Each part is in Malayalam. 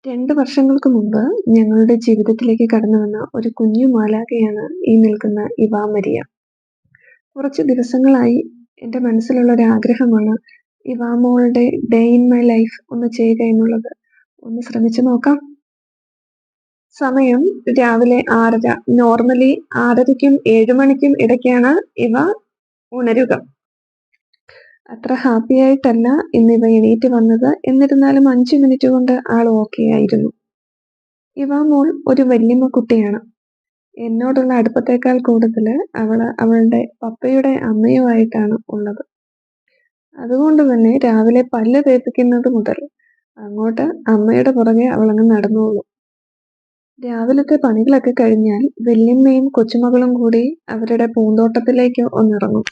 2 വർഷങ്ങൾക്ക് മുമ്പ് ഞങ്ങളുടെ ജീവിതത്തിലേക്ക് കടന്നുവന്ന ഒരു കുഞ്ഞു മാലാഖയാണ് ഈ നിൽക്കുന്ന ഇവാ മരിയ. കുറച്ച് ദിവസങ്ങളായി എൻ്റെ മനസ്സിലുള്ള ഒരു ആഗ്രഹമാണ് ഇവാ മോളുടെ ഡേ ഇൻ മൈ ലൈഫ് ഒന്ന് ചെയ്യുക എന്നുള്ളത്. ഒന്ന് ശ്രമിച്ചു നോക്കാം. സമയം രാവിലെ 6:30. നോർമലി 6:30ക്കും 7 മണിക്കും ഇടയ്ക്കാണ് ഇവ ഉണരുക. അത്ര ഹാപ്പി ആയിട്ടല്ല ഇന്ന് ഇവ എണീറ്റ് വന്നത്. എന്നിരുന്നാലും 5 മിനിറ്റ് കൊണ്ട് ആൾ ഓക്കെ ആയിരുന്നു. ഇവ മോൾ ഒരു വല്യമ്മ കുട്ടിയാണ്. എന്നോടുള്ള അടുപ്പത്തേക്കാൾ കൂടുതൽ അവളുടെ പപ്പയുടെ അമ്മയുമായിട്ടാണ് ഉള്ളത്. അതുകൊണ്ട് തന്നെ രാവിലെ പല്ല് തേപ്പിക്കുന്നത് മുതൽ അങ്ങോട്ട് അമ്മയുടെ പുറകെ അവളങ്ങ് നടന്നോളും. രാവിലത്തെ പണികളൊക്കെ കഴിഞ്ഞാൽ വല്യമ്മയും കൊച്ചുമകളും കൂടി അവരുടെ പൂന്തോട്ടത്തിലേക്ക് ഒന്നിറങ്ങും.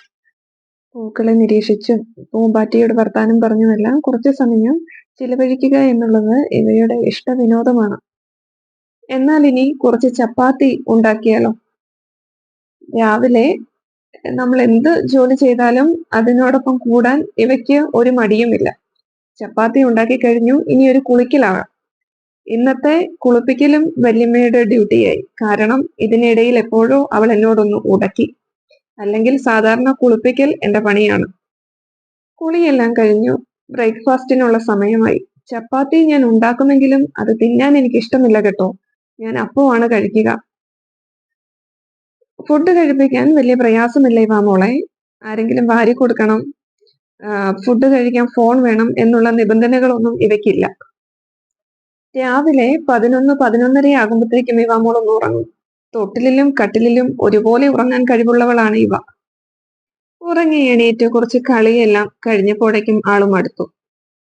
പൂക്കളെ നിരീക്ഷിച്ചും പൂമ്പാറ്റയോട് വർത്താനം പറഞ്ഞുമെല്ലാം കുറച്ചു സമയം ചിലവഴിക്കുക എന്നുള്ളത് ഇവയുടെ ഇഷ്ടവിനോദമാണ്. എന്നാൽ ഇനി കുറച്ച് ചപ്പാത്തി ഉണ്ടാക്കിയാലോ? രാവിലെ നമ്മൾ എന്ത് ജോലി ചെയ്താലും അതിനോടൊപ്പം കൂടാൻ ഇവയ്ക്ക് ഒരു മടിയുമില്ല. ചപ്പാത്തി ഉണ്ടാക്കി കഴിഞ്ഞു, ഇനി ഒരു കുളിക്കലാകാം. ഇന്നത്തെ കുളിപ്പിക്കലും വല്യമ്മയുടെ ഡ്യൂട്ടിയായി. കാരണം ഇതിനിടയിൽ എപ്പോഴോ അവൾ എന്നോടൊന്ന് ഉടക്കി. അല്ലെങ്കിൽ സാധാരണ കുളിപ്പിക്കൽ എൻ്റെ പണിയാണ്. കുളിയെല്ലാം കഴിഞ്ഞു, ബ്രേക്ക്ഫാസ്റ്റിനുള്ള സമയമായി. ചപ്പാത്തി ഞാൻ ഉണ്ടാക്കുമെങ്കിലും അത് തിന്നാൻ എനിക്ക് ഇഷ്ടമില്ല കേട്ടോ. ഞാൻ അപ്പമാണ് കഴിക്കുക. ഫുഡ് കഴിപ്പിക്കാൻ വലിയ പ്രയാസമില്ല ഇവാ മോളെ. ആരെങ്കിലും വാരി കൊടുക്കണം, ഫുഡ് കഴിക്കാൻ ഫോൺ വേണം എന്നുള്ള നിബന്ധനകളൊന്നും ഇവയ്ക്കില്ല. രാവിലെ 11-11:30 ആകുമ്പോഴത്തേക്കും ഇവാ മോൾ ഒന്ന് ഉറങ്ങും. തൊട്ടിലിലും കട്ടിലിലും ഒരുപോലെ ഉറങ്ങാൻ കഴിവുള്ളവളാണ് ഇവ. ഉറങ്ങി എണീറ്റ് കുറച്ച് കളിയെല്ലാം കഴിഞ്ഞപ്പോഴേക്കും ആളും അടുത്തു.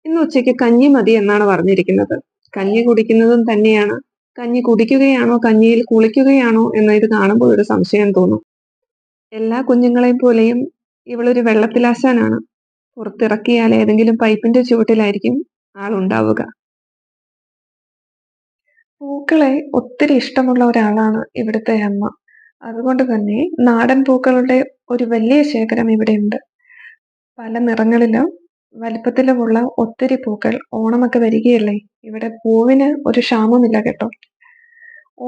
ഇന്ന് ഉച്ചയ്ക്ക് കഞ്ഞി മതി എന്നാണ് പറഞ്ഞിരിക്കുന്നത്. കഞ്ഞി കുടിക്കുന്നതും തന്നെയാണ്. കഞ്ഞി കുടിക്കുകയാണോ കഞ്ഞിയിൽ കുളിക്കുകയാണോ എന്ന് ഇത് കാണുമ്പോൾ ഒരു സംശയം തോന്നും. എല്ലാ കുഞ്ഞുങ്ങളെയും പോലെയും ഇവളൊരു വെള്ളത്തിലാശാനാണ്. പുറത്തിറക്കിയാൽ ഏതെങ്കിലും പൈപ്പിന്റെ ചുവട്ടിലായിരിക്കും ആളുണ്ടാവുക. പൂക്കളെ ഒത്തിരി ഇഷ്ടമുള്ള ഒരാളാണ് ഇവിടുത്തെ അമ്മ. അതുകൊണ്ട് തന്നെ നാടൻ പൂക്കളുടെ ഒരു വലിയ ശേഖരം ഇവിടെയുണ്ട്. പല നിറങ്ങളിലും വലിപ്പത്തിലുമുള്ള ഒത്തിരി പൂക്കൾ. ഓണമൊക്കെ വരികയല്ലേ, ഇവിടെ പൂവിന് ഒരു ക്ഷാമമില്ല കേട്ടോ.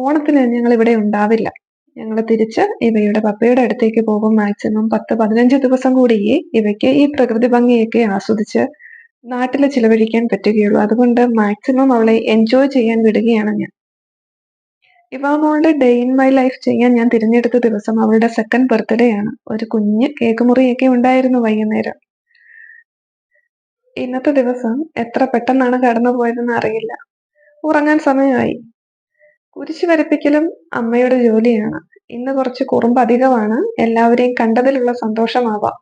ഓണത്തിന് ഞങ്ങൾ ഇവിടെ ഉണ്ടാവില്ല. ഞങ്ങൾ തിരിച്ച് ഇവയുടെ പപ്പയുടെ അടുത്തേക്ക് പോകും. മാക്സിമം 10-15 ദിവസം കൂടിയേ ഇവയ്ക്ക് ഈ പ്രകൃതി ഭംഗിയൊക്കെ ആസ്വദിച്ച് നാട്ടിൽ ചിലവഴിക്കാൻ പറ്റുകയുള്ളൂ. അതുകൊണ്ട് മാക്സിമം അവളെ എൻജോയ് ചെയ്യാൻ വിടുകയാണ് ഞാൻ. ഇവാ മോളുടെ ഡേ ഇൻ മൈ ലൈഫ് ചെയ്യാൻ ഞാൻ തിരഞ്ഞെടുത്ത ദിവസം അവളുടെ 2nd ബർത്ത്ഡേ ആണ്. ഒരു കുഞ്ഞ് കേക്ക് മുറിയൊക്കെ ഉണ്ടായിരുന്നു വൈകുന്നേരം. ഇന്നത്തെ ദിവസം എത്ര പെട്ടെന്നാണ് കടന്നു പോയതെന്ന് അറിയില്ല. ഉറങ്ങാൻ സമയമായി. കുരിശ് വരപ്പിക്കലും അമ്മയുടെ ജോലിയാണ്. ഇന്ന് കുറച്ച് കുറുമ്പ് അധികമാണ്. എല്ലാവരെയും കണ്ടതിലുള്ള സന്തോഷമാവാം.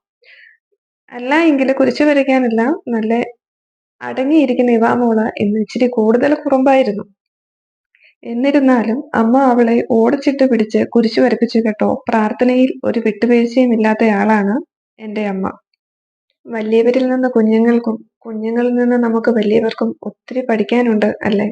അല്ല എങ്കിൽ കുരിശ് വരയ്ക്കാനല്ല, നല്ല അടങ്ങിയിരിക്കുന്ന ഇവാ മോള് ഇന്ന് ഇച്ചിരി കൂടുതൽ കുറുമ്പായിരുന്നു. എന്നിരുന്നാലും അമ്മ അവളെ ഓടിച്ചിട്ട് പിടിച്ച് കുരിശു വരപ്പിച്ചു കേട്ടോ. പ്രാർത്ഥനയിൽ ഒരു വിട്ടുവീഴ്ചയും ഇല്ലാത്തയാളാണ് എൻ്റെ അമ്മ. വലിയവരിൽ നിന്ന് കുഞ്ഞുങ്ങൾക്കും കുഞ്ഞുങ്ങളിൽ നിന്ന് നമുക്ക് വലിയവർക്കും ഒത്തിരി പഠിക്കാനുണ്ട് അല്ലേ?